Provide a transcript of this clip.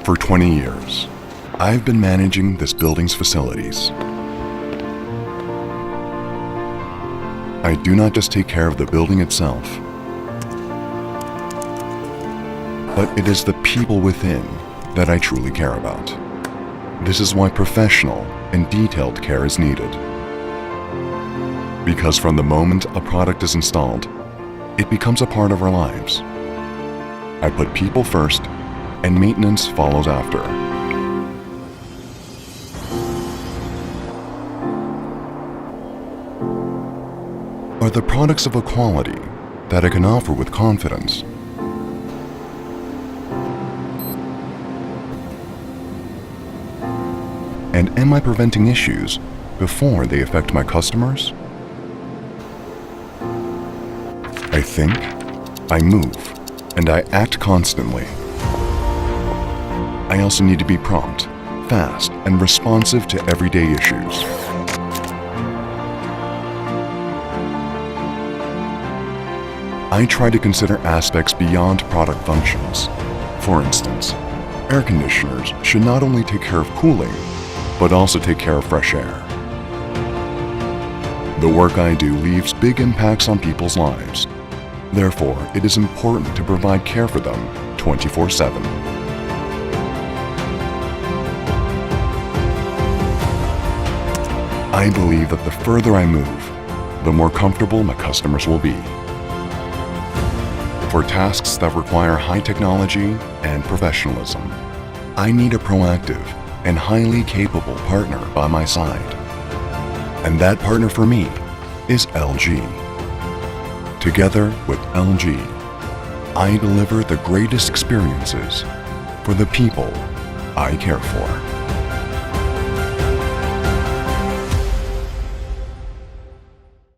For 20 years, I've been managing this building's facilities. I do not just take care of the building itself, but it is the people within that I truly care about. This is why professional and detailed care is needed. Because from the moment a product is installed, it becomes a part of our lives. I put people first, and maintenance follows after. Are the products of a quality that I can offer with confidence? And am I preventing issues before they affect my customers? I think, I move, and I act constantly. I also need to be prompt, fast, and responsive to everyday issues. I try to consider aspects beyond product functions. For instance, air conditioners should not only take care of cooling, but also take care of fresh air. The work I do leaves big impacts on people's lives. Therefore, it is important to provide care for them 24/7. I believe that the further I move, the more comfortable my customers will be. For tasks that require high technology and professionalism, I need a proactive and highly capable partner by my side. And that partner for me is LG. Together with LG, I deliver the greatest experiences for the people I care for.